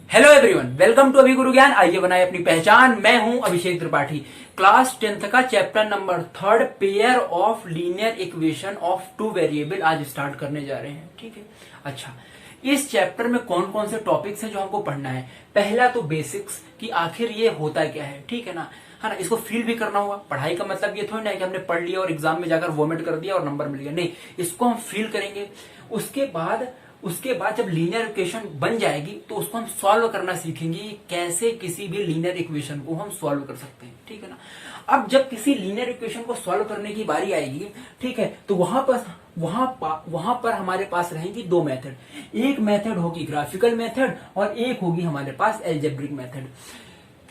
Hello everyone, welcome to अभी गुरु ज्ञान। आइए बनाए अपनी पहचान। मैं हूं अभिषेक त्रिपाठी। क्लास 10th का chapter number 3 pair of linear equation of two variable आज स्टार्ट करने जा रहे हैं। ठीक है, अच्छा, इस चैप्टर में कौन कौन से टॉपिक्स हैं जो हमको पढ़ना है। पहला तो बेसिक्स कि आखिर ये होता क्या है, ठीक है ना, है ना। इसको फील भी करना होगा। पढ़ाई का मतलब ये थोड़ी ना है कि हमने पढ़ लिया और एग्जाम में जाकर वोमिट कर दिया और नंबर मिल गया। नहीं, इसको हम फील करेंगे। उसके बाद जब लीनियर इक्वेशन बन जाएगी तो उसको हम सॉल्व करना सीखेंगे। कैसे किसी भी लीनियर इक्वेशन को हम सॉल्व कर सकते हैं, ठीक है ना। अब जब किसी लीनियर इक्वेशन को सॉल्व करने की बारी आएगी, ठीक है, तो वहां पर हमारे पास रहेंगी दो मेथड। एक मेथड होगी ग्राफिकल मेथड और एक होगी हमारे पास एल्जेब्रिक मेथड।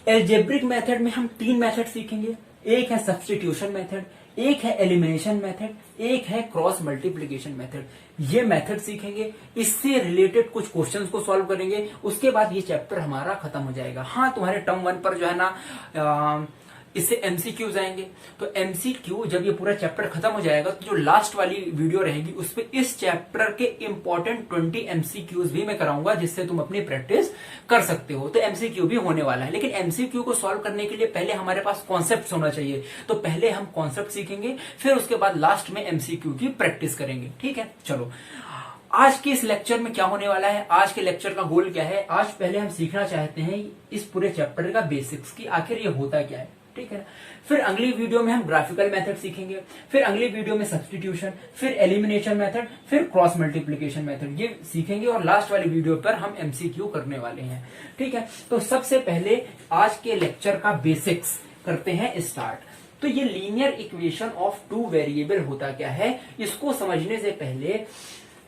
एल्जेब्रिक मेथड में हम तीन मेथड सीखेंगे। एक है सब्स्टिट्यूशन मेथड, एक है एलिमिनेशन मेथड, एक है क्रॉस मल्टीप्लीकेशन मेथड। ये मेथड सीखेंगे, इससे रिलेटेड कुछ क्वेश्चंस को सॉल्व करेंगे। उसके बाद ये चैप्टर हमारा खत्म हो जाएगा। हाँ, तुम्हारे टर्म 1 पर जो है ना इससे एमसीक्यूज आएंगे। तो एमसीक्यू जब ये पूरा चैप्टर खत्म हो जाएगा तो जो लास्ट वाली वीडियो रहेगी उस पे इस चैप्टर के इंपॉर्टेंट 20 एमसीक्यूज भी मैं कराऊंगा, जिससे तुम अपनी प्रैक्टिस कर सकते हो। तो एमसीक्यू भी होने वाला है, लेकिन एमसीक्यू को सॉल्व करने के लिए पहले हमारे पास कॉन्सेप्ट होना चाहिए। तो पहले हम कॉन्सेप्ट सीखेंगे, फिर उसके बाद लास्ट में एमसीक्यू की प्रैक्टिस करेंगे। ठीक है, चलो आज के इस लेक्चर में क्या होने वाला है, आज के लेक्चर का गोल क्या है। आज पहले हम सीखना चाहते हैं इस पूरे चैप्टर का बेसिक्स की आखिर ये होता क्या है, ठीक है। फिर अगली वीडियो में हम ग्राफिकल मेथड सीखेंगे, फिर अगली वीडियो में सब्स्टिट्यूशन, फिर एलिमिनेशन मेथड, फिर क्रॉस मल्टीप्लिकेशन मेथड ये सीखेंगे और लास्ट वाली वीडियो पर हम एमसीक्यू करने वाले हैं। ठीक है, तो सबसे पहले आज के लेक्चर का बेसिक्स करते हैं स्टार्ट। तो ये linear equation of two variable होता क्या है, इसको समझने से पहले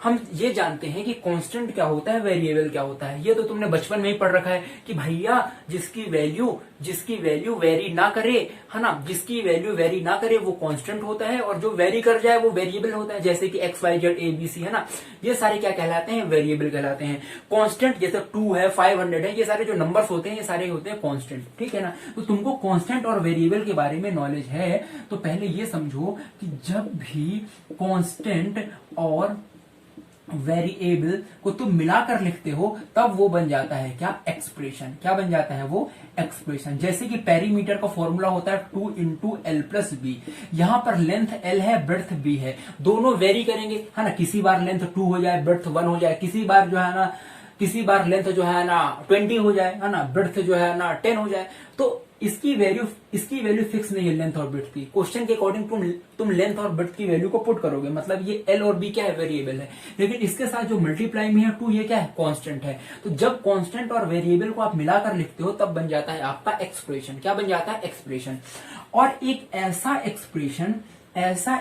हम ये जानते हैं कि कांस्टेंट क्या होता है, वेरिएबल क्या होता है। ये तो तुमने बचपन में ही पढ़ रखा है कि भैया जिसकी वैल्यू वेरी ना करे, है ना, जिसकी वैल्यू वेरी ना करे वो कांस्टेंट होता है, और जो वेरी कर जाए वो वेरिएबल होता है। जैसे कि X Y Z A B C, है ना, ये सारे क्या कहलाते हैं, वेरिएबल कहलाते हैं। कांस्टेंट जैसे 2 है, 500 है, ये सारे जो नंबर्स होते हैं ये सारे होते हैं कांस्टेंट, ठीक है ना। तो तुमको कांस्टेंट और वेरिएबल के बारे में नॉलेज है तो पहले ये समझो कि जब भी कांस्टेंट और वेरिएबल को तुम मिलाकर लिखते हो तब वो बन जाता है क्या, एक्सप्रेशन। क्या बन जाता है वो, एक्सप्रेशन। जैसे कि पेरीमीटर का फॉर्मूला होता है 2 इंटू एल प्लस बी। यहां पर लेंथ एल है, ब्रेड्थ बी है, दोनों वेरी करेंगे, है ना। किसी बार लेंथ 2 हो जाए, ब्रेड्थ 1 हो जाए, किसी बार जो है ना, किसी बार लेंथ जो है ना 20 हो जाए, है ना, ब्रेड्थ जो है ना 10 हो जाए। तो इसकी वैल्यू फिक्स नहीं है लेंथ और ब्रेड्थ की। क्वेश्चन के अकॉर्डिंग तुम लेंथ और ब्रेड्थ की वैल्यू को पुट करोगे, मतलब ये एल और बी क्या है, वेरिएबल है। लेकिन इसके साथ जो मल्टीप्लाई में है 2, ये क्या है, कांस्टेंट है। तो जब कांस्टेंट और वेरिएबल को आप मिलाकर लिखते हो तब बन जाता है आपका एक्सप्रेशन। क्या बन जाता है, एक्सप्रेशन। और एक ऐसा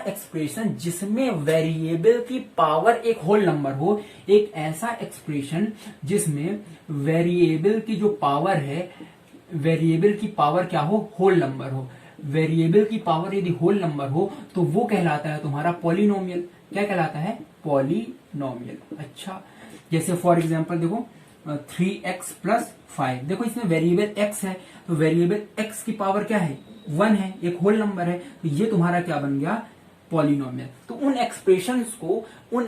एक्सप्रेशन जिसमें वेरिएबल की पावर एक होल नंबर हो, एक ऐसा एक्सप्रेशन जिसमें वेरिएबल की जो पावर है, वेरिएबल की पावर क्या हो, होल नंबर हो। वेरिएबल की पावर यदि होल नंबर हो तो वो कहलाता है तुम्हारा पॉलिनोमियल। क्या कहलाता है, पॉलिनोमियल। अच्छा, जैसे फॉर एग्जांपल देखो 3x प्लस 5। देखो इसमें वेरिएबल x है तो वेरिएबल x की पावर क्या है, 1 है, एक होल नंबर है। तो ये तुम्हारा क्या बन गया, पॉलिनोमियल। तो उन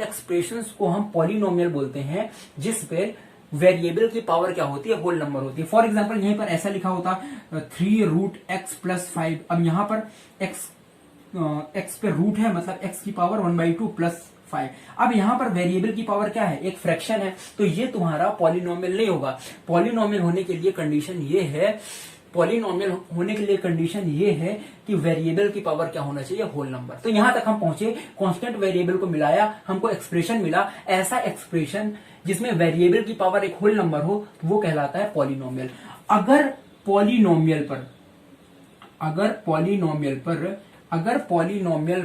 एक्सप्रेशंस को हम पॉलिनोमियल बोलते हैं जिस पे वेरिएबल की पावर क्या होती है, होल नंबर होती है। फॉर एग्जांपल यहीं पर ऐसा लिखा होता 3√x प्लस 5। अब यहां पर x पे रूट है, मतलब x की पावर 1/2 प्लस 5। अब यहां पर वेरिएबल की पावर क्या है, एक फ्रैक्शन है, तो ये तुम्हारा पॉलिनोमियल नहीं होगा। पॉलिनोमियल होने के लिए कंडीशन ये है कि वेरिएबल की पावर क्या होना चाहिए, होल नंबर। तो यहां तक हम पहुंचे, कांस्टेंट वेरिएबल को मिलाया, हमको एक्सप्रेशन मिला। ऐसा एक्सप्रेशन जिसमें वेरिएबल की पावर एक होल नंबर हो वो कहलाता है पॉलिनोमियल। अगर पॉलिनोमियल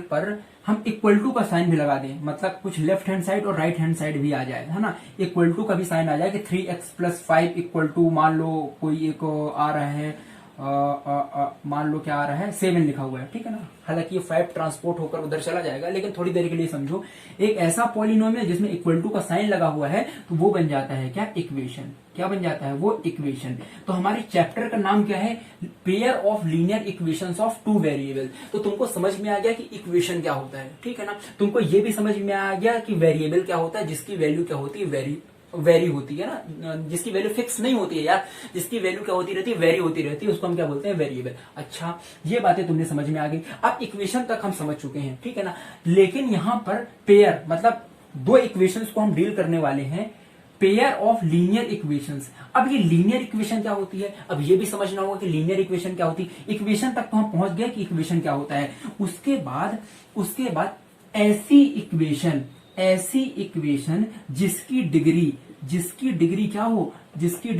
पर हम इक्वल टू का साइन भी लगा दें, मतलब कुछ लेफ्ट हैंड साइड और राइट हैंड साइड भी आ जाए, है ना, इक्वल टू का भी साइन आ जाए कि 3x प्लस 5 इक्वल टू, मान लो कोई एक आ रहा है, मान लो क्या आ रहा है, 7 लिखा हुआ है, ठीक है ना। हालांकि ये 5 ट्रांसपोर्ट होकर उधर चला जाएगा, लेकिन थोड़ी देर के लिए समझो, एक ऐसा पॉलिनोमियल जिसमें इक्वल टू का साइन लगा हुआ है तो वो बन जाता है क्या, इक्वेशन। क्या बन जाता है वो, इक्वेशन। तो हमारे चैप्टर का नाम क्या है, pair of linear equations of two variable. तो तुमको समझ में आ गया कि इक्वेशन क्या होता है, ठीक है ना। तुमको ये भी समझ में आ गया कि वेरिएबल क्या होता है, जिसकी वैल्यू क्या होती है, वेरी होती है ना, जिसकी वैल्यू फिक्स नहीं होती है यार, जिसकी वैल्यू क्या होती रहती है, वेरी होती रहती है, उसको हम क्या बोलते हैं, वेरिएबल। अच्छा, ये बातें तुमने समझ में आ गई। अब इक्वेशन तक हम समझ चुके हैं, ठीक है ना। लेकिन यहां पर पेयर मतलब दो इक्वेशंस को हम डील करने वाले हैं, पेयर ऑफ लीनियर इक्वेशंस। अब ये लीनियर इक्वेशन क्या होती है, अब ये भी समझना होगा कि लीनियर इक्वेशन क्या होती है। इक्वेशन तक तो हम पहुंच गए कि इक्वेशन क्या होता है। उसके बाद ऐसी इक्वेशन जिसकी डिग्री क्या हो, जिसकी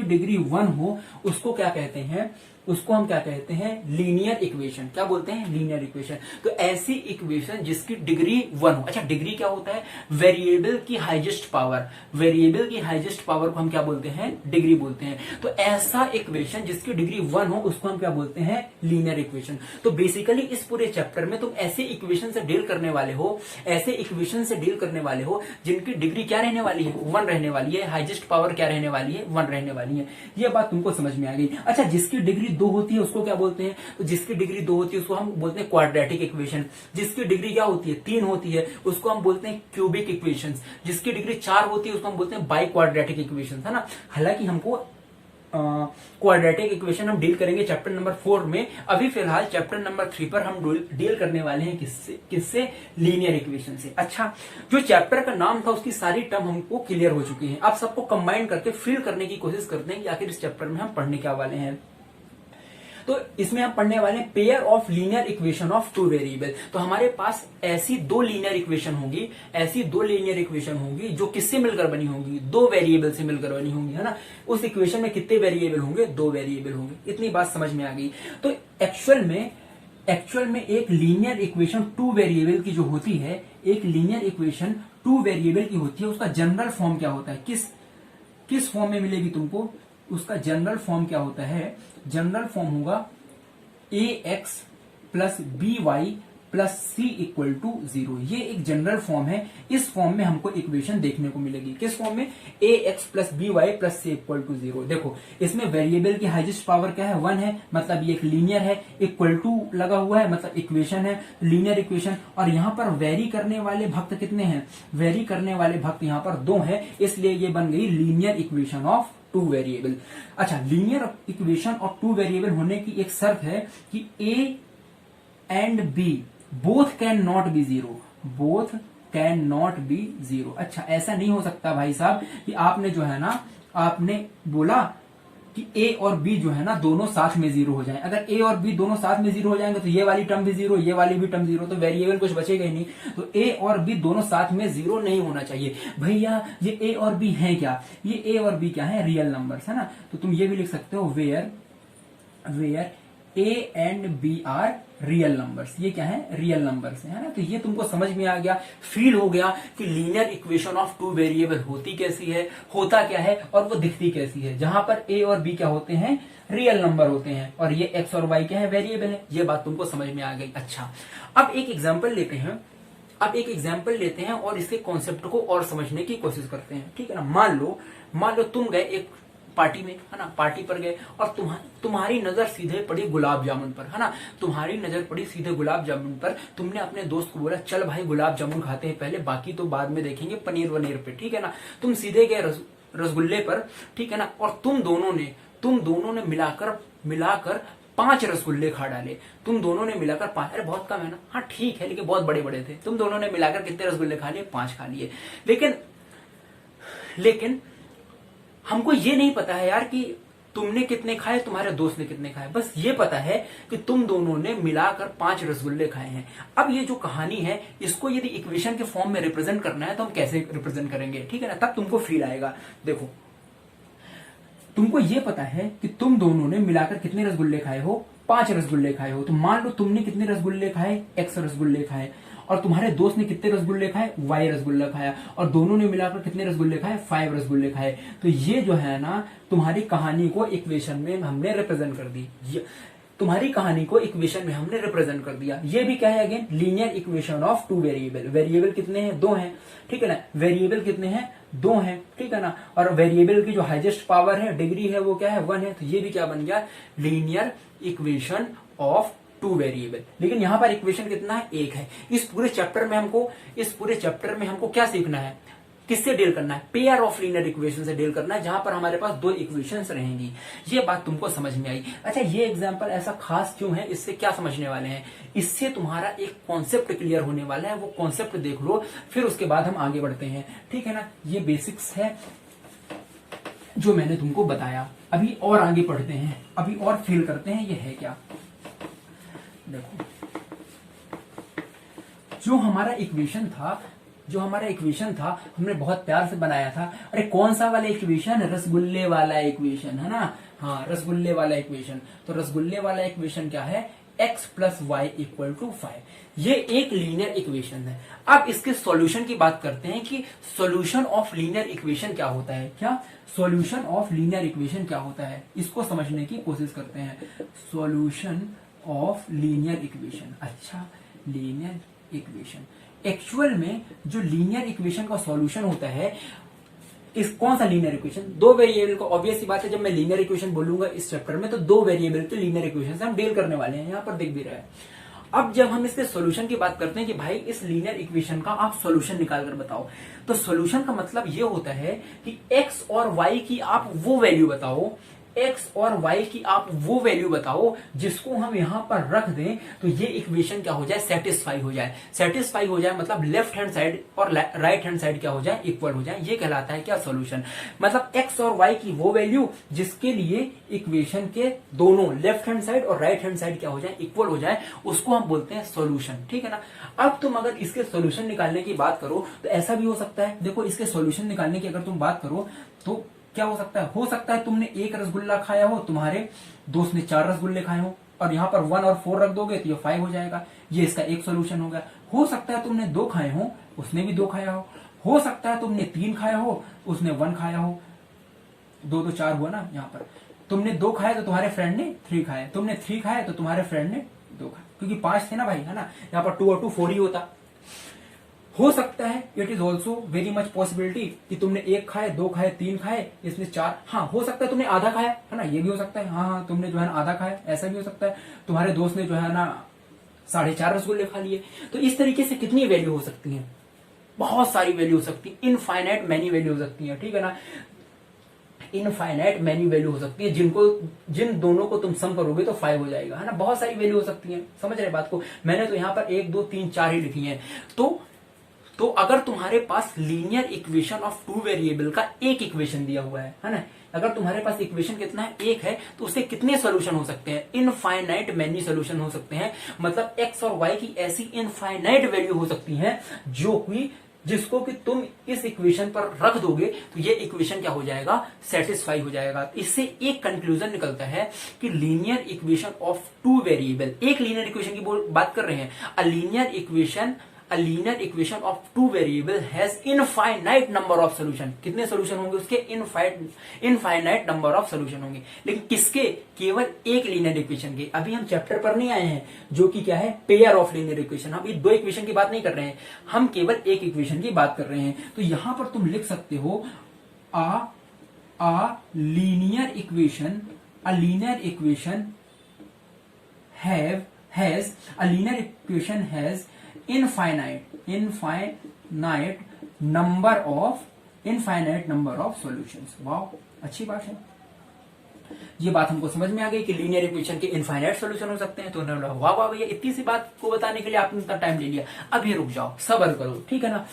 डिग्री 1 हो, उसको क्या कहते हैं, उसको हम क्या कहते हैं, लीनियर इक्वेशन। क्या बोलते हैं, लीनियर इक्वेशन। तो ऐसी इक्वेशन जिसकी डिग्री 1 हो। अच्छा, डिग्री क्या होता है, वेरिएबल की हाईएस्ट पावर, वेरिएबल की हाईएस्ट पावर को हम क्या बोलते हैं, डिग्री बोलते हैं। तो ऐसा इक्वेशन जिसकी डिग्री 1 हो, उसको हम क्या बोलते हैं, लीनियर इक्वेशन। तो बेसिकली इस पूरे चैप्टर में तुम ऐसे इक्वेशन से डील करने वाले हो, जिनकी डिग्री क्या रहने वाली है, 1 रहने वाली है, हाईएस्ट पावर क्या रहने वाली है, 1 रहने वाली है। ये बात तुमको समझ में आ गई। अच्छा, जिसकी डिग्री 2 होती है उसको क्या बोलते हैं, तो जिसकी डिग्री 2 होती है उसको हम बोलते हैं क्वाड्रेटिक इक्वेशन। जिसकी डिग्री क्या होती है, 3 होती है, उसको हम बोलते हैं क्यूबिक इक्वेशन। जिसकी डिग्री 4 होती है उसको हम बोलते हैं बाई क्वाड्रेटिक इक्वेशन, है ना। हालांकि हमको क्वाड्रेटिक इक्वेशन हम डील करेंगे चैप्टर नंबर 4 में। अभी फिलहाल चैप्टर नंबर 3 पर हम डील करने वाले हैं किससे, लीनियर इक्वेशन से। अच्छा, जो चैप्टर का नाम था उसकी सारी टर्म हमको क्लियर हो चुकी है। अब सबको कंबाइन करके फिल करने की कोशिश करते हैं कि आखिर इस चैप्टर में हम पढ़ने क्या वाले हैं। तो इसमें हम पढ़ने वाले हैं pair of linear equation of two variable. तो हमारे पास ऐसी दो लीनियर इक्वेशन होगी, जो किससे मिलकर बनी होंगी, दो वेरिएबल से मिलकर बनी होंगी, है ना। उस इक्वेशन में कितने वेरिएबल होंगे, 2 वेरिएबल होंगे। इतनी बात समझ में आ गई। तो एक्चुअल में एक लीनियर इक्वेशन 2 वेरिएबल की जो होती है, एक लीनियर इक्वेशन 2 वेरिएबल की होती है, उसका जनरल फॉर्म क्या होता है, किस फॉर्म में मिलेगी तुमको, उसका जनरल फॉर्म क्या होता है, जनरल फॉर्म होगा ax plus by plus c equal to 0। ये एक जनरल फॉर्म है। इस फॉर्म में हमको इक्वेशन देखने को मिलेगी। किस फॉर्म में, ax plus by plus c equal to 0। देखो, इसमें वेरिएबल की हाईएस्ट पावर क्या है, 1 है, मतलब ये एक लीनियर है। इक्वल टू लगा हुआ है, मतलब इक्वेशन है, लीनियर इक्वेशन। और यहाँ पर वेरी करने वाले भक्त कितने हैं, वेरी करने वाले भक्त यहाँ पर 2 हैं, इसलिए ये बन गई लीनियर इक्वेशन ऑफ 2 वेरिएबल। अच्छा, लीनियर इक्वेशन ऑफ 2 वेरिएबल होने की एक शर्त है कि a and b both can not B zero. अच्छा, ऐसा नहीं हो सकता भाई साहब कि आपने जो है ना, आपने बोला कि a और b जो है ना दोनों साथ में 0 हो जाएं। अगर a और b दोनों साथ में 0 हो जाएंगे तो ये वाली टर्म भी 0, ये वाली भी टर्म 0, तो वेरिएबल कुछ बचेगा ही नहीं। तो a और b दोनों साथ में 0 नहीं होना चाहिए। भैया ये a और b है क्या, ये a और b क्या है, रियल नंबर्स, है ना। तो तुम ये भी लिख सकते हो where a and b are real numbers. ये क्या है, रियल नंबर्स है ना। तो ये तुमको समझ में आ गया, फील हो गया कि लीनियर इक्वेशन ऑफ 2 वेरिएबल होती कैसी है, होता क्या है और वो दिखती कैसी है। जहां पर a और b क्या होते हैं, रियल नंबर होते हैं, और ये x और y क्या है, वेरिएबल है। ये बात तुमको समझ में आ गई। अच्छा, अब एक एग्जाम्पल लेते हैं और इसके कॉन्सेप्ट को और समझने की कोशिश करते हैं, ठीक है ना। मान लो तुम गए एक पार्टी में, है ना, पार्टी पर गए और तुम्हारी नजर सीधे पड़ी गुलाब जामुन पर, है ना, तुम्हारी नजर पड़ी सीधे गुलाब जामुन पर। तुमने अपने दोस्त को बोला, चल भाई गुलाब जामुन खाते हैं पहले, बाकी तो बाद में देखेंगे पनीर वनीर पे, ठीक है ना। तुम सीधे गए रसगुल्ले पर, ठीक है ना, और तुम दोनों ने मिलाकर 5 रसगुल्ले खा डाले। तुम दोनों ने मिलाकर 5, अरे बहुत कम है ना, हाँ ठीक है, लेकिन बहुत बड़े बड़े थे। तुम दोनों ने मिलाकर कितने रसगुल्ले खा लिए, 5 खा लिए। लेकिन हमको ये नहीं पता है यार कि तुमने कितने खाए, तुम्हारे दोस्त ने कितने खाए। बस ये पता है कि तुम दोनों ने मिलाकर 5 रसगुल्ले खाए हैं। अब ये जो कहानी है, इसको यदि इक्वेशन के फॉर्म में रिप्रेजेंट करना है तो हम कैसे रिप्रेजेंट करेंगे, ठीक है ना, तब तुमको फील आएगा। देखो, तुमको ये पता है कि तुम दोनों ने मिलाकर कितने रसगुल्ले खाए हो, 5 रसगुल्ले खाए हो। तो मान लो तुमने कितने रसगुल्ले खाए, x रसगुल्ले खाए, और तुम्हारे दोस्त ने कितने रसगुल्ले खाए, y रसगुल्ला खाया, और दोनों ने मिलाकर कितने रसगुल्ले खाए, 5 रसगुल्ले खाए। तो ये जो है ना, तुम्हारी कहानी को इक्वेशन में हमने रिप्रेजेंट कर दी। ये भी क्या है, again linear equation of 2 variable. Variable कितने हैं, 2 हैं, ठीक है ना। वेरिएबल कितने हैं, 2 हैं, ठीक है ना। और वेरिएबल की जो हाईएस्ट पावर है, डिग्री है, वो क्या है, 1 है। तो ये भी क्या बन गया, लीनियर इक्वेशन ऑफ 2 वेरिएबल। लेकिन यहां पर इक्वेशन कितना है, 1 है। इस पूरे चैप्टर में हमको क्या सीखना है, किससे डील करना है? पेयर ऑफ लीनियर इक्वेशन से डील करना है, जहां पर हमारे पास दो इक्वेशंस रहेंगी। ये बात तुमको समझ में आई? अच्छा, ये एग्जांपल ऐसा खास क्यों है? इससे क्या समझने वाले हैं? इससे तुम्हारा एक कॉन्सेप्ट क्लियर होने वाला है, वो कॉन्सेप्ट देख लो, फिर उसके बाद हम आगे बढ़ते हैं, ठीक है ना। ये बेसिक्स है जो मैंने तुमको बताया। अभी और आगे पढ़ते हैं, अभी और फील करते हैं ये है क्या। देखो, जो हमारा इक्वेशन था हमने बहुत प्यार से बनाया था। अरे कौन सा वाला इक्वेशन? रसगुल्ले वाला इक्वेशन, है ना। हाँ, रसगुल्ले वाला इक्वेशन। तो रसगुल्ले वाला इक्वेशन क्या है? x plus y equal to 5। ये एक लीनियर इक्वेशन है। अब इसके सॉल्यूशन की बात करते हैं कि सॉल्यूशन ऑफ लीनियर इक्वेशन क्या होता है। क्या सॉल्यूशन ऑफ लीनियर इक्वेशन क्या होता है, इसको समझने की कोशिश करते हैं। Solution of linear equation. अच्छा, लीनियर इक्वेशन एक्चुअल में जो लीनियर इक्वेशन का सॉल्यूशन होता है, इस कौन सा लीनियर इक्वेशन? दो वेरिएबल को, ऑब्वियस सी बात है, जब मैं लीनियर इक्वेशन बोलूंगा इस चैप्टर में तो दो वेरिएबल के लीनियर इक्वेशन से हम डील करने वाले हैं, यहां पर दिख भी रहा है। अब जब हम इसके सॉल्यूशन की बात करते हैं कि भाई इस लीनियर इक्वेशन का आप सॉल्यूशन निकाल कर बताओ, तो सॉल्यूशन का मतलब ये होता है कि एक्स और वाई की आप वो वैल्यू बताओ, एक्स और वाई की आप वो वैल्यू बताओ जिसको हम यहां पर रख दें तो ये इक्वेशन क्या हो जाए? सेटिस्फाई हो जाए। सेटिस्फाई हो जाए मतलब लेफ्ट हैंड साइड और राइट हैंड साइड क्या हो जाए? इक्वल हो जाए। ये कहलाता है क्या? सॉल्यूशन। मतलब एक्स और वाई की वो वैल्यू जिसके लिए इक्वेशन के दोनों लेफ्ट हैंड साइड और राइट हैंड साइड क्या हो जाए? इक्वल हो जाए, उसको हम बोलते हैं सॉल्यूशन, ठीक है ना। अब तुम अगर इसके सॉल्यूशन निकालने की बात करो तो ऐसा भी हो सकता है। देखो, इसके सॉल्यूशन निकालने की अगर तुम बात करो तो क्या हो सकता है? हो सकता है तुमने एक रसगुल्ला खाया हो, तुम्हारे दोस्त ने 4 रसगुल्ले खाए हो, और यहां पर 1 और 4 रख दोगे तो ये 5 हो जाएगा। ये इसका एक सोल्यूशन होगा। हो सकता है तुमने 2 खाए हो, उसने भी 2 खाया हो सकता है तुमने 3 खाया हो, उसने 1 खाया हो। 2 तो 4 हुआ ना। यहाँ पर तुमने 2 खाए तो तुम्हारे फ्रेंड ने 3 खाए, तुमने 3 खाए तो तुम्हारे फ्रेंड ने 2 खाए, क्योंकि 5 थे ना भाई, है ना। यहाँ पर 2 और 2 4 ही होता। हो सकता है, it is also very much possibility कि तुमने 1 खाए, 2 खाए, 3 खाए, इसमें 4। हाँ, हो सकता है तुमने आधा खाया, है ना, ये भी हो सकता है। हाँ, तुमने जो है ना आधा खाया, ऐसा भी हो सकता है। तुम्हारे दोस्त ने जो है ना 4.5 रसगुल्ले खा लिए। तो इस तरीके से कितनी वैल्यू हो सकती है? बहुत सारी वैल्यू हो सकती है, इनफाइनाइट मैनी वैल्यू हो सकती है, ठीक है ना। इनफाइनाइट मैनी वैल्यू हो सकती है, जिन दोनों को तुम सम करोगे तो 5 हो जाएगा, है ना। बहुत सारी वैल्यू हो सकती है, समझ रहे बात को। मैंने तो यहाँ पर 1 2 3 4 ही लिखी है। तो अगर तुम्हारे पास लीनियर इक्वेशन ऑफ 2 वेरिएबल का एक इक्वेशन दिया हुआ है ना, अगर तुम्हारे पास इक्वेशन कितना है? 1 है, तो उससे कितने सॉल्यूशन हो सकते हैं? इनफाइनाइट मैनी सॉल्यूशन हो सकते हैं। मतलब एक्स और वाई की ऐसी इनफाइनाइट वैल्यू हो सकती है जिसको कि तुम इस इक्वेशन पर रख दोगे तो ये इक्वेशन क्या हो जाएगा? सेटिस्फाई हो जाएगा। इससे एक कंक्लूजन निकलता है कि लीनियर इक्वेशन ऑफ 2 वेरिएबल, एक लीनियर इक्वेशन की बात कर रहे हैं। A linear equation of 2 variable has infinite number of solution. कितने सोल्यूशन होंगे उसके? इनफाइनाइट नंबर ऑफ सोल्यूशन होंगे। लेकिन किसके? केवल एक लीनियर इक्वेशन के। अभी हम चैप्टर पर नहीं आए हैं जो कि क्या है? Pair of linear equation. हम ये 2 इक्वेशन की बात नहीं कर रहे हैं, हम केवल एक इक्वेशन की बात कर रहे हैं। तो यहां पर तुम लिख सकते हो a linear equation has infinite number of solutions। वाह, अच्छी बात है। ये बात हमको समझ में आ गई कि लीनियर इक्वेशन के इनफाइनाइट सॉल्यूशन हो सकते हैं। तो उन्होंने वाह वाह भैया, इतनी सी बात को बताने के लिए आपने इतना टाइम ले लिया, अभी रुक जाओ, सब्र करो, ठीक है ना।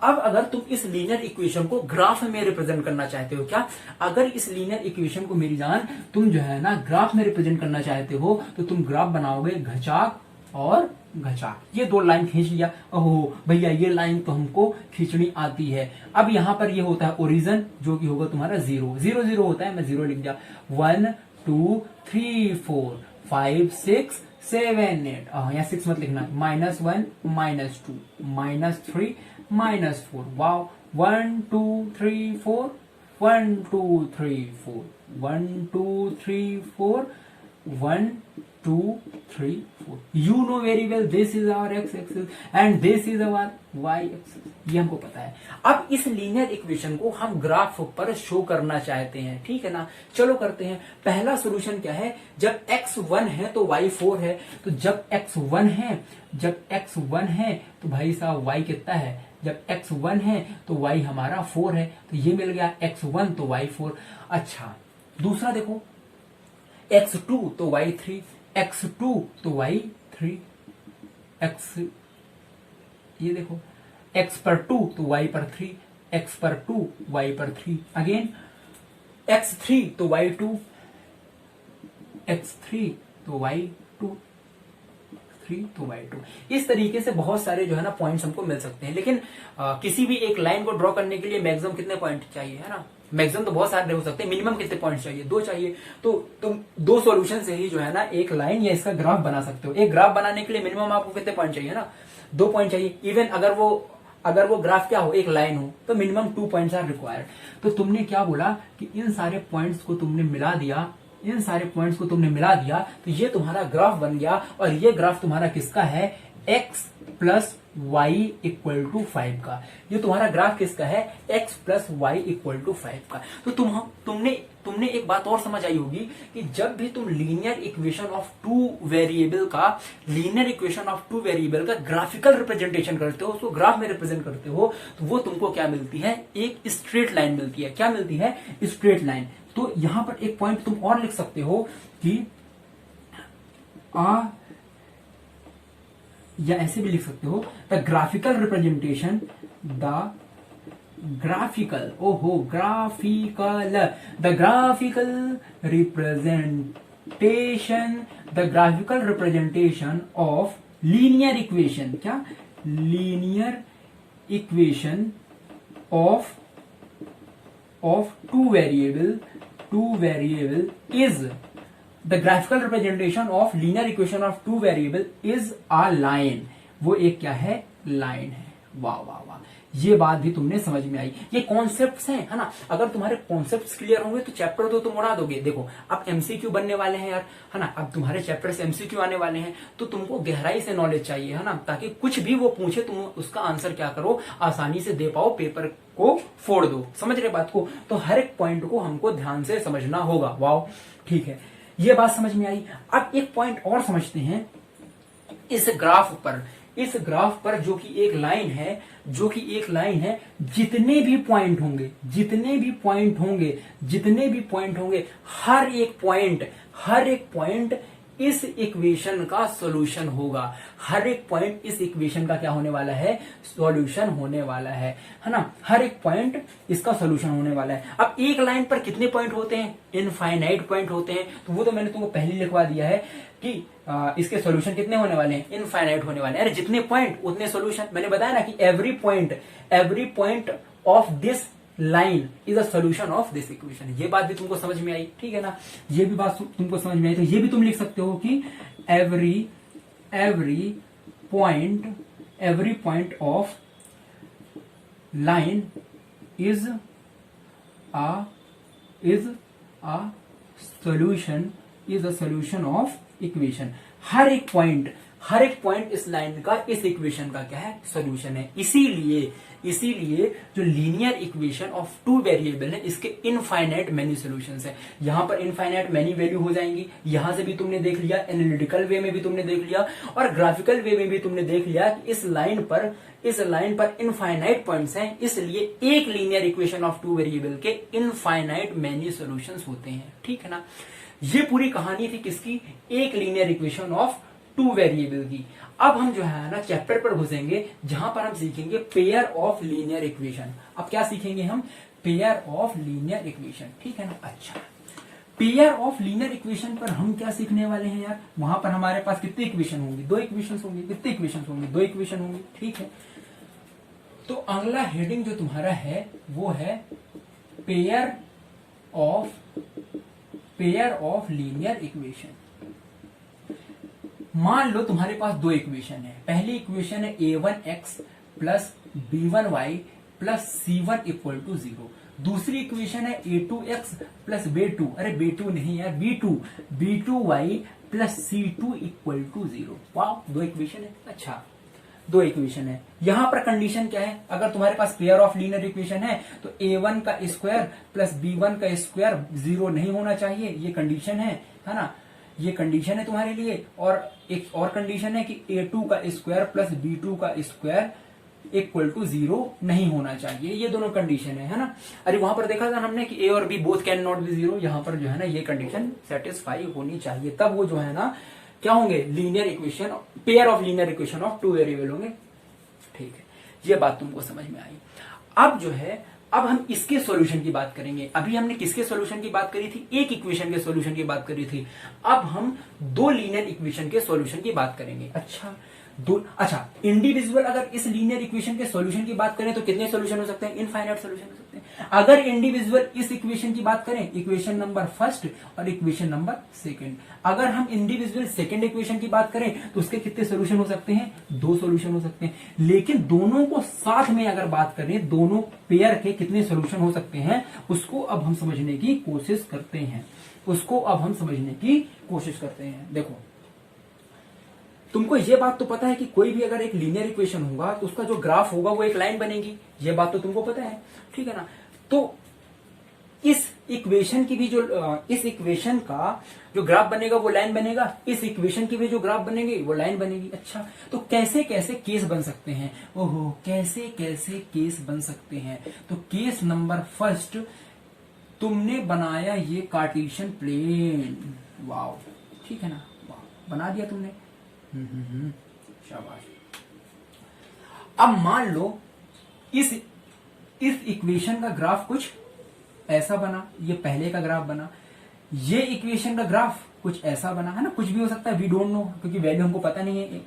अब अगर तुम इस लीनियर इक्वेशन को ग्राफ में रिप्रेजेंट करना चाहते हो, क्या अगर इस लीनियर इक्वेशन को मेरी जान तुम जो है ना ग्राफ में रिप्रेजेंट करना चाहते हो तो तुम ग्राफ बनाओगे घचाक और घचाक। ये 2 लाइन खींच लिया, ओहो भैया ये लाइन तो हमको खींचनी आती है। अब यहाँ पर ये होता है ओरिजिन, जो कि होगा तुम्हारा 0 0 0 होता है, मैं 0 लिख दिया। 1 2 3 4 5 6 7 8, यहाँ 6 मत लिखना, -1 -2 -3 -4। Wow, 1 2 3 4 1 2 3 4 1 2 3 4 1 2 3 4। You know very well this is our x axis and this is our y axis, ये हमको पता है। अब इस लीनियर इक्वेशन को हम ग्राफ पर शो करना चाहते हैं, ठीक है ना। चलो करते हैं। पहला सॉल्यूशन क्या है? जब x 1 है तो y 4 है। तो जब x 1 है तो भाई साहब y कितना है? जब x1 है तो y हमारा 4 है, तो ये मिल गया x1 तो y 4। अच्छा दूसरा देखो, x2 तो y 3, x2 तो y 3, x ये देखो x पर 2 तो y पर 3, x पर 2 y पर 3, अगेन x3 तो y 2, x3 तो y2, 3 तो y2। इस तरीके से बहुत सारे जो है ना पॉइंट्स हमको मिल सकते हैं, लेकिन किसी भी एक लाइन को ड्रॉ करने के लिए मैक्सिमम कितने पॉइंट चाहिए, है ना। मैक्सिमम तो बहुत सारे हो सकते हैं, मिनिमम कितने पॉइंट चाहिए, 2 चाहिए। तो तुम 2 सॉल्यूशन से ही जो है ना एक लाइन या इसका ग्राफ बना सकते हो। एक ग्राफ बनाने के लिए मिनिमम आपको कितने पॉइंट चाहिए ना, 2 पॉइंट चाहिए। इवन अगर वो ग्राफ क्या हो, एक लाइन हो, तो मिनिमम 2 पॉइंट्स आर रिक्वायर्ड। तो तुमने क्या बोला कि इन सारे पॉइंट्स को तुमने मिला दिया, तो ये तुम्हारा ग्राफ बन गया। और ये ग्राफ तुम्हारा किसका है, x plus y equal to 5 का। ये तुम्हारा ग्राफ किसका है, x plus y equal to 5 का। तो तुमने एक बात और समझ आई होगी कि जब भी तुम linear equation of two variable का ग्राफिकल रिप्रेजेंटेशन करते हो, उसको ग्राफ में रिप्रेजेंट करते हो, तो वो तुमको क्या मिलती है, एक स्ट्रेट लाइन मिलती है। क्या मिलती है, स्ट्रेट लाइन। तो यहां पर एक पॉइंट तुम और लिख सकते हो कि या ऐसे भी लिख सकते हो, the graphical representation of linear equation, क्या, linear equation of two variable is the graphical representation of linear equation of two variable is a line. वो एक क्या है, लाइन है। वाह वाह वाह, ये बात भी तुमने समझ में आई। ये कॉन्सेप्ट्स हैं, है ना। अगर तुम्हारे कॉन्सेप्ट्स क्लियर होंगे तो चैप्टर तो तुम उड़ा दोगे। देखो अब एमसीक्यू बनने वाले हैं यार, है ना। अब तुम्हारे चैप्टर से एमसीक्यू आने वाले हैं, तो तुमको गहराई से नॉलेज चाहिए, है ना, ताकि कुछ भी वो पूछे तुम उसका आंसर क्या करो, आसानी से दे पाओ, पेपर को फोड़ दो। समझ रहे बात को। तो हर एक पॉइंट को हमको ध्यान से समझना होगा। वाह, ठीक है, ये बात समझ में आई। अब एक पॉइंट और समझते हैं। इस ग्राफ पर जो कि एक लाइन है, जितने भी पॉइंट होंगे, हर एक पॉइंट इस इक्वेशन का सॉल्यूशन होगा। हर एक पॉइंट इस इक्वेशन का क्या होने वाला है, सॉल्यूशन होने वाला है ना। हर एक पॉइंट इसका सॉल्यूशन होने वाला है। अब एक लाइन पर कितने पॉइंट होते हैं, इनफाइनाइट पॉइंट होते हैं। तो वो तो मैंने तुमको पहले लिखवा दिया है कि इसके सॉल्यूशन कितने होने वाले हैं, इनफाइनाइट होने वाले हैं। अरे जितने पॉइंट उतने सॉल्यूशन। मैंने बताया ना कि every point of this line is a solution of this equation. ये बात भी तुमको समझ में आई, ठीक है ना। ये भी बात तुमको समझ में आई, तो ये भी तुम लिख सकते हो कि every point of line is a solution of equation. हर एक पॉइंट इस लाइन का, इस इक्वेशन का क्या है, सोल्यूशन है। इसीलिए जो linear equation of two variable है, इसके इनफाइनाइट मेनी सॉल्यूशंस है। यहां पर इनफाइनाइट मेनी वैल्यू हो जाएंगी। यहां से भी तुमने देख लिया, एनालिटिकल वे में भी तुमने देख लिया, और ग्राफिकल वे में भी तुमने देख लिया कि इस लाइन पर इनफाइनाइट पॉइंट्स हैं। इसलिए एक linear equation of two variable के इनफाइनाइट मेनी सॉल्यूशंस होते हैं, ठीक है ना। ये पूरी कहानी थी किसकी, एक linear equation of two variable की। अब हम जो है ना चैप्टर पर घुसेंगे, जहां पर हम सीखेंगे पेयर ऑफ लीनियर इक्वेशन। अब क्या सीखेंगे हम, पेयर ऑफ लीनियर इक्वेशन, ठीक है ना। अच्छा, पेयर ऑफ लीनियर इक्वेशन पर हम क्या सीखने वाले हैं यार, वहां पर हमारे पास कितने इक्वेशन होंगे, 2 इक्वेशन होंगे। कितने इक्वेशन होंगे, 2 इक्वेशन होंगे, ठीक है। तो अगला हेडिंग जो तुम्हारा है वो है पेयर ऑफ लीनियर इक्वेशन। मान लो तुम्हारे पास 2 इक्वेशन है। पहली इक्वेशन है a1x plus b1y plus c1 equal to 0। दूसरी इक्वेशन है a2x प्लस b2, अरे b2 नहीं यार, b2y plus c2 equal to 0। वाह, 2 इक्वेशन है। अच्छा, 2 इक्वेशन है। यहां पर कंडीशन क्या है, अगर तुम्हारे पास पेयर ऑफ लीनियर इक्वेशन है तो a1 का स्क्वायर प्लस b1 का स्क्वायर 0 नहीं होना चाहिए। ये कंडीशन है ना। ये कंडीशन है तुम्हारे लिए। और एक और कंडीशन है कि a2 का स्क्वायर प्लस b2 का स्क्वायर इक्वल टू 0 नहीं होना चाहिए। ये दोनों कंडीशन है ना। अरे वहां पर देखा था हमने कि ए और B both can not be 0, यहां पर जो है ना ये कंडीशन सेटिस्फाई होनी चाहिए, तब वो जो है ना क्या होंगे, linear equation, pair of linear equation of two variable होंगे। ठीक है, ये बात तुमको समझ में आई। अब जो है, अब हम इसके सॉल्यूशन की बात करेंगे। अभी हमने किसके सॉल्यूशन की बात करी थी, एक इक्वेशन के सॉल्यूशन की बात करी थी। अब हम दो लीनियर इक्वेशन के सॉल्यूशन की बात करेंगे। अच्छा, इंडिविजुअल अगर इस लीनियर इक्वेशन के सॉल्यूशन की बात करें तो कितने सॉल्यूशन हो सकते हैं, इनफाइनाइट सॉल्यूशन हो सकते हैं। अगर इंडिविजुअल इस इक्वेशन की बात करें, इक्वेशन नंबर फर्स्ट और इक्वेशन नंबर सेकंड, अगर हम इंडिविजुअल सेकंड इक्वेशन की बात करें तो उसके कितने सॉल्यूशन हो सकते हैं, दो सॉल्यूशन हो सकते हैं। लेकिन दोनों को साथ में अगर बात करें, दोनों पेयर के कितने सॉल्यूशन हो सकते हैं, उसको अब हम समझने की कोशिश करते हैं। देखो, तुमको ये बात तो पता है कि कोई भी अगर एक लीनियर इक्वेशन होगा तो उसका जो ग्राफ होगा वो एक लाइन बनेगी, ये बात तो तुमको पता है, ठीक है ना। तो इस इक्वेशन की भी इस इक्वेशन का जो ग्राफ बनेगा वो लाइन बनेगा, इस इक्वेशन की भी जो ग्राफ बनेगी वो लाइन बनेगी। अच्छा, तो कैसे कैसे केस बन सकते हैं, ओहो कैसे कैसे केस बन सकते हैं। तो केस नंबर फर्स्ट, तुमने बनाया ये कार्टेशियन प्लेन, वाओ, ठीक है ना, वाह बना दिया तुमने, शाबाश। अब मान लो इस इक्वेशन का ग्राफ कुछ ऐसा बना, ये पहले का ग्राफ बना, ये इक्वेशन का ग्राफ कुछ ऐसा बना, है ना, कुछ भी हो सकता है, वी डोंट नो, क्योंकि वैल्यू हमको पता नहीं है।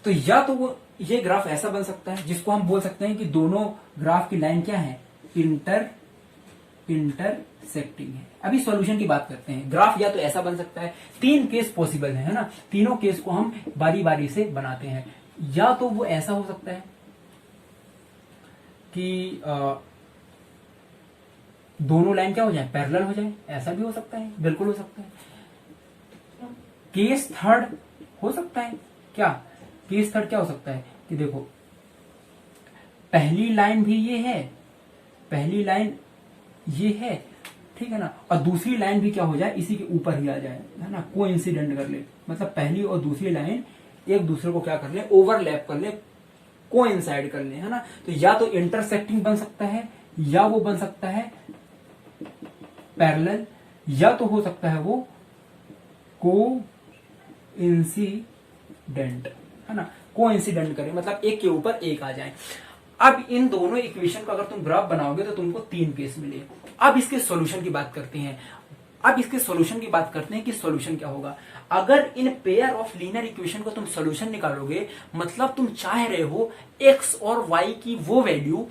तो या तो वो ये ग्राफ ऐसा बन सकता है जिसको हम बोल सकते हैं कि दोनों ग्राफ की लाइन क्या है, इंटरसेक्टिंग है। अभी सॉल्यूशन की बात करते हैं। ग्राफ या तो ऐसा बन सकता है, तीन केस पॉसिबल है ना, तीनों केस को हम बारी बारी से बनाते हैं। या तो वो ऐसा हो सकता है कि दोनों लाइन क्या हो जाए, पैरेलल हो जाए, ऐसा भी हो सकता है, बिल्कुल हो सकता है। केस थर्ड हो सकता है क्या, केस थर्ड क्या हो सकता है कि देखो पहली लाइन भी ये है, पहली लाइन ये है, ठीक है ना, और दूसरी लाइन भी क्या हो जाए, इसी के ऊपर ही आ जाए, है ना, कोइंसिडेंट कर ले, मतलब पहली और दूसरी लाइन एक दूसरे को क्या कर ले, ओवरलैप कर ले, कोइंसाइड कर ले, है ना। तो या तो इंटरसेक्टिंग बन सकता है, या वो बन सकता है पैरेलल, या तो हो सकता है वो कोइंसिडेंट, है ना, कोइंसिडेंट करे, मतलब एक के ऊपर एक आ जाए। अब इन दोनों इक्वेशन का अगर तुम ग्राफ बनाओगे तो तुमको तीन केस मिले। अब इसके सॉल्यूशन की बात करते हैं। कि सॉल्यूशन क्या होगा। अगर in pair of linear equation को तुम सॉल्यूशन निकालोगे, मतलब तुम चाह रहे हो x और y की वो वैल्यू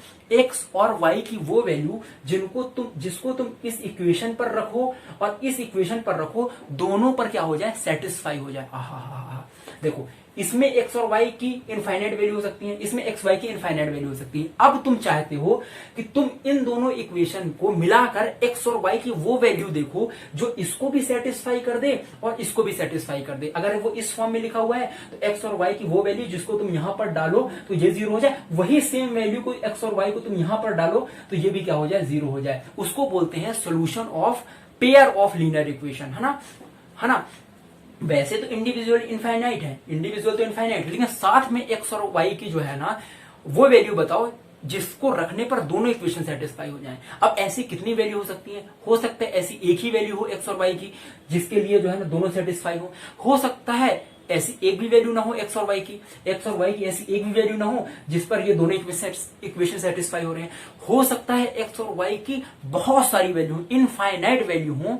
जिसको तुम इस इक्वेशन पर रखो और इस इक्वेशन पर रखो, दोनों पर क्या हो जाए, सेटिस्फाई हो जाए। देखो, इसमें x और y की इनफाइनाइट वैल्यू हो सकती है, इसमें x y की इनफाइनाइट वैल्यू हो सकती है। अब तुम चाहते हो कि तुम इन दोनों इक्वेशन को मिलाकर x और y की वो वैल्यू देखो जो इसको भी सेटिस्फाई कर दे और इसको भी सेटिस्फाई कर दे। अगर वो इस फॉर्म में लिखा हुआ है तो x और y की वो वैल्यू जिसको तुम यहां पर डालो तो ये 0 हो जाए, वही सेम वैल्यू को x और y को तुम यहां पर डालो तो ये भी क्या हो जाए, 0 हो जाए। उसको बोलते हैं solution of pair of linear equation, है ना। वैसे तो इंडिविजुअल इनफाइनाइट है, लेकिन साथ में x और y की जो है ना वो वैल्यू बताओ जिसको रखने पर दोनों इक्वेशन सेटिस्फाई हो जाएं। अब ऐसी कितनी वैल्यू हो सकती है, हो सकता है ऐसी एक ही वैल्यू हो x और y की जिसके लिए जो है ना दोनों सेटिस्फाई हो सकता है ऐसी एक भी वैल्यू ना हो x और y की ऐसी एक भी वैल्यू ना हो जिस पर ये दोनों इक्वेशन सेटिस्फाई हो रहे हैं। हो सकता है x और y की बहुत सारी वैल्यू, इनफाइनाइट वैल्यू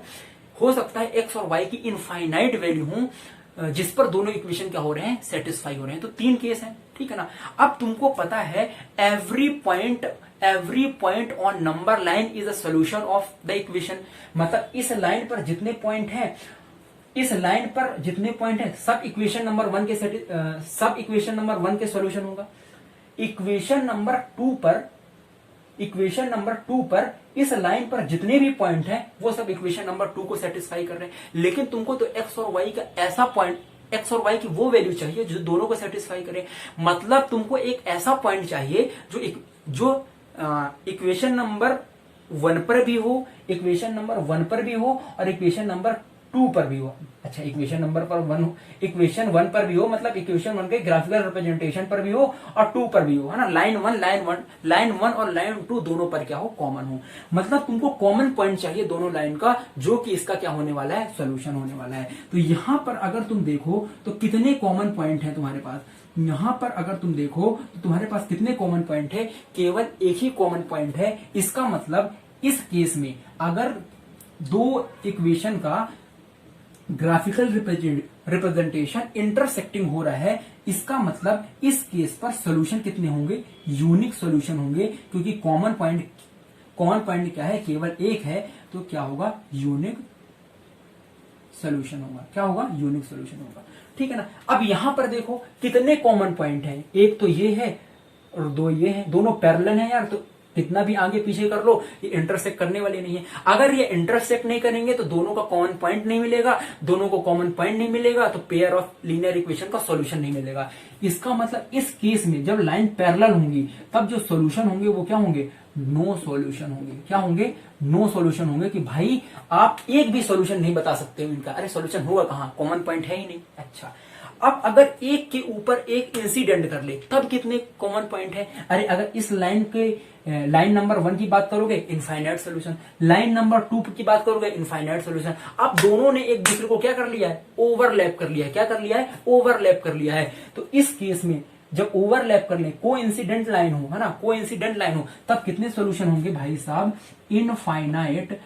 हो सकता है x और y की इनफाइनाइट वैल्यू हो जिस पर दोनों इक्वेशन क्या हो रहे हैं, सेटिस्फाई हो रहे हैं। तो तीन केस है, ठीक है ना। अब तुमको पता है every point on number line is a solution of the equation, मतलब इस लाइन पर जितने पॉइंट है सब इक्वेशन नंबर वन के सॉल्यूशन होगा। इक्वेशन नंबर टू पर इस लाइन पर जितने भी पॉइंट हैं वो सब इक्वेशन नंबर 2 को सेटिस्फाई कर रहे हैं। लेकिन तुमको तो x और y का ऐसा पॉइंट, x और y की वो वैल्यू चाहिए जो दोनों को सेटिस्फाई करे। मतलब तुमको एक ऐसा पॉइंट चाहिए जो इक्वेशन नंबर 1 पर भी हो और इक्वेशन नंबर 2 पर भी हो, अच्छा इक्वेशन नंबर पर 1 हो, इक्वेशन 1 पर भी हो, मतलब इक्वेशन 1 के ग्राफिकल रिप्रेजेंटेशन पर भी हो और 2 पर भी हो, है ना। लाइन 1 और लाइन 2 दोनों पर क्या हो, कॉमन हो। मतलब तुमको कॉमन पॉइंट चाहिए दोनों लाइन का, जो कि इसका क्या होने वाला है, सोल्यूशन होने वाला है। तो यहां पर अगर तुम देखो तो कितने कॉमन पॉइंट है तुम्हारे पास, यहां पर अगर तुम देखो तो तुम्हारे पास कितने कॉमन पॉइंट है, केवल एक ही कॉमन पॉइंट है। इसका मतलब इस केस में अगर दो इक्वेशन का ग्राफिकल रिप्रेजेंटेशन इंटरसेक्टिंग हो रहा है, इसका मतलब इस केस पर सॉल्यूशन कितने होंगे, यूनिक सॉल्यूशन होंगे, क्योंकि कॉमन पॉइंट क्या है, केवल एक है, तो क्या होगा, यूनिक सॉल्यूशन होगा। क्या होगा, यूनिक सॉल्यूशन होगा, ठीक है ना। अब यहां पर देखो कितने कॉमन पॉइंट हैं, एक तो ये है और दो ये है, दोनों पैरेलल हैं यार, तो कितना भी आगे पीछे कर लो ये इंटरसेक्ट करने वाले नहीं है। अगर ये इंटरसेक्ट नहीं करेंगे तो दोनों का कॉमन पॉइंट नहीं मिलेगा, दोनों को कॉमन पॉइंट नहीं मिलेगा तो पेयर ऑफ लीनियर इक्वेशन का सॉल्यूशन नहीं मिलेगा। इसका मतलब इस केस में जब लाइन पैरेलल होंगी तब जो सॉल्यूशन होंगे वो क्या होंगे, नो सॉल्यूशन होंगे। क्या होंगे, नो सॉल्यूशन होंगे, कि भाई आप एक भी सॉल्यूशन नहीं बता सकते हो इनका। अरे सॉल्यूशन होगा कहां, कॉमन पॉइंट है ही नहीं। अच्छा, अब अगर एक के ऊपर एक इंसिडेंट कर ले तब कितने कॉमन पॉइंट है। अरे अगर इस लाइन के लाइन नंबर 1 की बात करोगे, इनफाइनाइट सॉल्यूशन, लाइन नंबर 2 की बात करोगे, इनफाइनाइट सॉल्यूशन। अब दोनों ने एक दूसरे को क्या कर लिया है, ओवरलैप कर लिया है। क्या कर लिया है, ओवरलैप कर लिया है। तो इस केस में जब ओवरलैप कर ले, को इंसिडेंट लाइन हो, है ना, को इंसिडेंट लाइन हो, तब कितने सॉल्यूशन होंगे भाई साहब, इनफाइनाइट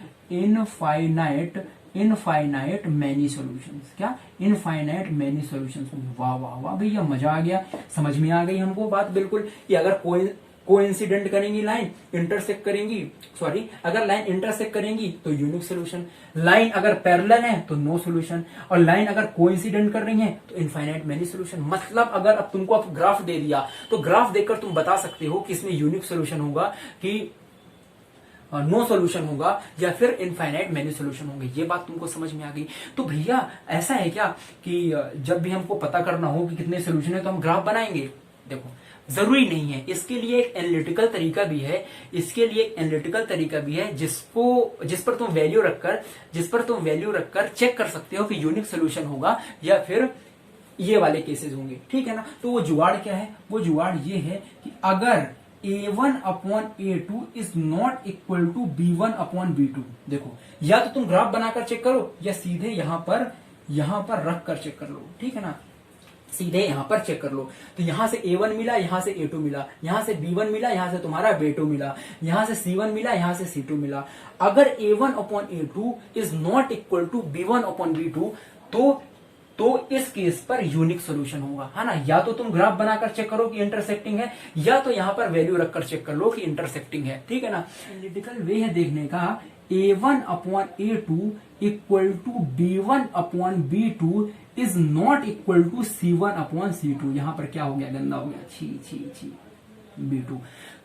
मैनी सॉल्यूशंस। क्या, इनफाइनाइट मैनी सॉल्यूशंस होंगे। वाह वाह वाह भैया, मजा आ गया, समझ में आ गई हमको बात बिल्कुल, कि अगर कोइंसिडेंट करेंगी लाइन, इंटरसेक्ट करेंगी, सॉरी अगर लाइन इंटरसेक्ट करेंगी तो यूनिक सॉल्यूशन, लाइन अगर पैरेलल है तो नो सॉल्यूशन, और लाइन अगर कोइंसिडेंट कर रही है तो इनफाइनाइट मेनी सॉल्यूशन। मतलब अगर अब तुमको अब ग्राफ दे दिया तो ग्राफ देखकर तुम बता सकते हो कि इसमें यूनिक सॉल्यूशन होगा कि नो सॉल्यूशन होगा, या फिर इनफाइनाइट मेनी सॉल्यूशन होंगे। ये बात तुमको समझ में आ गई। तो भैया ऐसा है क्या कि जब भी हमको पता करना हो कि कितने सॉल्यूशन है तो हम ग्राफ बनाएंगे। देखो जरूरी नहीं है, इसके लिए एक एनालिटिकल तरीका भी है, जिस पर तुम वैल्यू रखकर चेक कर सकते हो कि यूनिक सोल्यूशन होगा या फिर ये वाले केसेस होंगे, ठीक है ना। तो वो जुगाड़ क्या है, वो जुगाड़ ये है कि अगर A1/A2 is not equal to B1/B2, देखो या तो तुम ग्राफ बनाकर चेक करो या सीधे यहां पर रख कर चेक कर लो, ठीक है ना, सीधे यहां पर चेक कर लो। तो यहां से A1 मिला, यहां से A2 मिला, यहां से B1 मिला, यहां से तुम्हारा B2 मिला, यहां से C1 मिला, यहां से C2 मिला। अगर A1/A2 is not equal to B1/B2 तो इस केस पर यूनिक सॉल्यूशन होगा, है ना। या तो तुम ग्राफ बनाकर चेक करो कि इंटरसेक्टिंग है, या तो यहां पर वैल्यू रखकर चेक कर लो कि इंटरसेक्टिंग है, ठीक है ना। एनालिटिकल वे है देखने का, A1/A2 equal to B1/B2 is not equal to C1/C2। यहां पर क्या हो गया, गंदा हो गया, छी B2।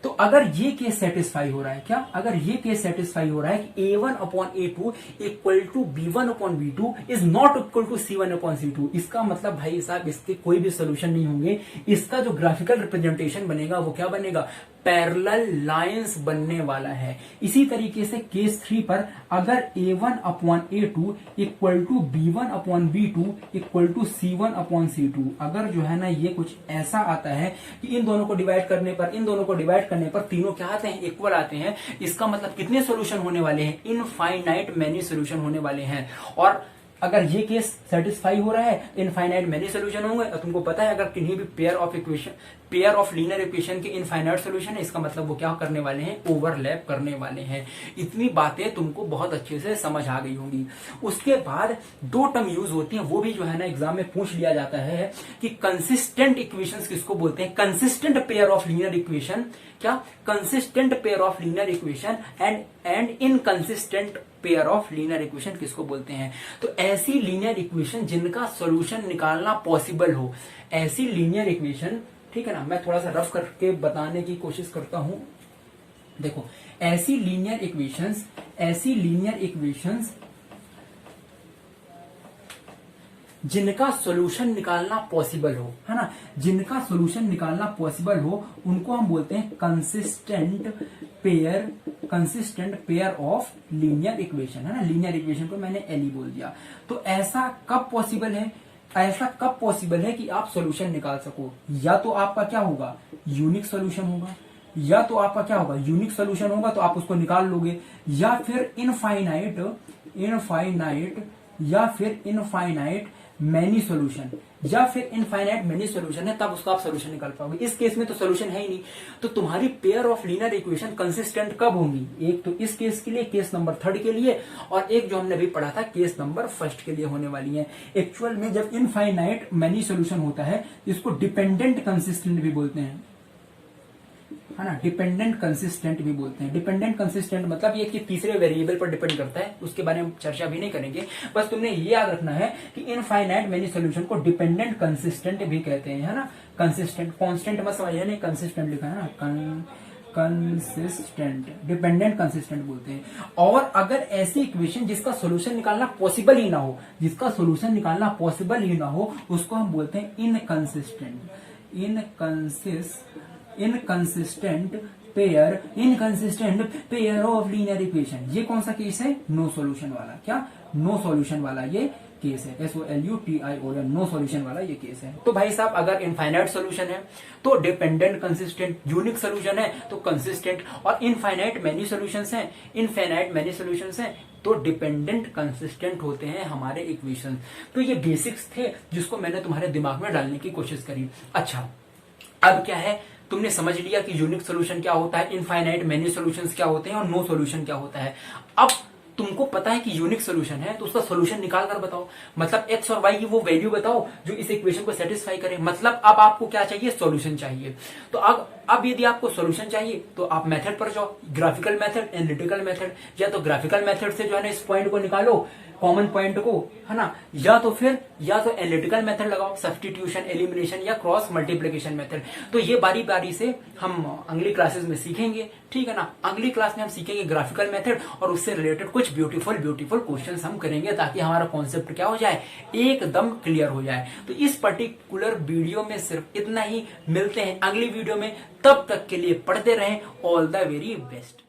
तो अगर ये केस सेटिस्फाई हो रहा है, क्या, अगर ये केस सेटिस्फाई हो रहा है कि A1/A2 equal to B1/B2 is not equal to C1/C2, इसका मतलब भाई साहब इसके कोई भी सोल्यूशन नहीं होंगे। इसका जो ग्राफिकल रिप्रेजेंटेशन बनेगा वो क्या बनेगा, पैरेलल लाइंस बनने वाला है। इसी तरीके से केस 3 पर अगर A1/A2 equal to B1/B2 equal to C1/C2, अगर जो है ना ये कुछ ऐसा आता है कि इन दोनों को डिवाइड करने पर तीनों क्या आते हैं, इक्वल आते हैं, इसका मतलब कितने सॉल्यूशन होने वाले हैं, इनफाइनाइट मेनी सॉल्यूशन होने वाले हैं। और अगर ये केस सेटिस्फाई हो रहा है इनफाइनाइट मेनी सॉल्यूशन होंगे। और तुमको पता है अगर किन्हीं भी पेयर ऑफ लीनियर इक्वेशन के इनफाइनाइट सॉल्यूशन है, इसका मतलब वो क्या करने वाले हैं, ओवरलैप करने वाले हैं। इतनी बातें तुमको बहुत अच्छे से समझ आ गई होंगी। उसके बाद दो टर्म यूज होती हैं, वो भी जो है ना एग्जाम में पूछ लिया जाता है कि कंसिस्टेंट इक्वेशंस किसको बोलते हैं, consistent pair of linear equation, क्या, consistent pair of linear equation and inconsistent pair of linear equation किसको बोलते हैं। तो ऐसी लीनियर इक्वेशन जिनका सॉल्यूशन निकालना पॉसिबल हो, ऐसी लीनियर इक्वेशन, ठीक है ना। मैं थोड़ा सा रफ करके बताने की कोशिश करता हूं। देखो ऐसी लीनियर इक्वेशंस जिनका सोल्यूशन निकालना पॉसिबल हो, है ना, जिनका सोल्यूशन निकालना पॉसिबल हो उनको हम बोलते हैं consistent pair of linear equation, है ना। लीनियर इक्वेशन को मैंने एल बोल दिया। तो ऐसा कब पॉसिबल है कि आप सोल्यूशन निकाल सको? या तो आपका क्या होगा, यूनिक सोल्यूशन होगा, या तो आपका क्या होगा, यूनिक सोल्यूशन होगा तो आप उसको निकाल लोगे, या फिर इनफाइनाइट मैनी सोल्यूशन, है, तब उसका आप सोल्यूशन निकाल पाओगे। इस केस में तो सोल्यूशन है ही नहीं। तो तुम्हारी pair of linear equation consistent कब होंगी? एक तो इस केस के लिए, केस नंबर 3 के लिए, और एक जो हमने अभी पढ़ा था केस नंबर 1 के लिए होने वाली है। एक्चुअल में जब इनफाइनाइट मैनी सोल्यूशन होता है इसको डिपेंडेंट कंसिस्टेंट भी बोलते हैं, है ना, डिपेंडेंट कंसिस्टेंट भी बोलते हैं। डिपेंडेंट कंसिस्टेंट मतलब ये कि तीसरे वेरिएबल पर डिपेंड करता है, उसके बारे में चर्चा भी नहीं करेंगे। बस तुमने ये याद रखना है कि इनफाइनाइट मेनी सॉल्यूशन को डिपेंडेंट कंसिस्टेंट भी कहते हैं, है ना। कंसिस्टेंट, कांस्टेंट मत समझिए, नहीं कंसिस्टेंट लिखा है ना, कंसिस्टेंट, डिपेंडेंट कंसिस्टेंट बोलते हैं। और अगर ऐसी इक्वेशन जिसका सोल्यूशन निकालना पॉसिबल ही ना हो, उसको हम बोलते हैं inconsistent pair of linear equation. ये कौन सा केस है? नो सॉल्यूशन वाला। क्या? नो सॉल्यूशन वाला ये केस है, SOLUTION, नो सॉल्यूशन वाला ये केस है। तो भाई साहब अगर इनफाइनाइट सॉल्यूशन है तो डिपेंडेंट कंसिस्टेंट, यूनिक सॉल्यूशन है तो कंसिस्टेंट, और इनफाइनाइट मैनी सॉल्यूशंस हैं तो डिपेंडेंट कंसिस्टेंट होते हैं हमारे इक्वेशन। तो ये बेसिक्स थे जिसको मैंने तुम्हारे दिमाग में डालने की कोशिश करी। अच्छा, अब क्या है, तुमने समझ लिया कि यूनिक सोल्यूशन क्या होता है, इनफाइनाइट मैनी सॉल्यूशंस क्या होते हैं और नो सॉल्यूशन क्या होता है। अब तुमको पता है कि यूनिक सोल्यूशन है तो उसका सोल्यूशन निकाल कर बताओ, मतलब एक्स और वाई की वो वैल्यू बताओ जो इस इक्वेशन को सेटिस्फाई करे। मतलब अब आपको क्या चाहिए? सॉल्यूशन चाहिए। तो अब यदि आपको सॉल्यूशन चाहिए तो आप मेथड पर जाओ, ग्राफिकल मेथड, एनालिटिकल मेथड। या तो ग्राफिकल मेथड से जो है ना इस पॉइंट को निकालो, कॉमन पॉइंट को, है ना, या तो एनालिटिकल मेथड लगाओ, सब्स्टिट्यूशन, एलिमिनेशन या क्रॉस मल्टीप्लिकेशन मेथड। तो ये बारी बारी से हम अगली क्लासेस में सीखेंगे, ठीक है ना। अगली क्लास में हम सीखेंगे ग्राफिकल मेथड और उससे रिलेटेड कुछ ब्यूटीफुल क्वेश्चंस हम करेंगे ताकि हमारा कॉन्सेप्ट क्या हो जाए, एकदम क्लियर हो जाए। तो इस पर्टिकुलर वीडियो में सिर्फ इतना ही। मिलते हैं अगली वीडियो में, तब तक के लिए पढ़ते रहें। All the very best.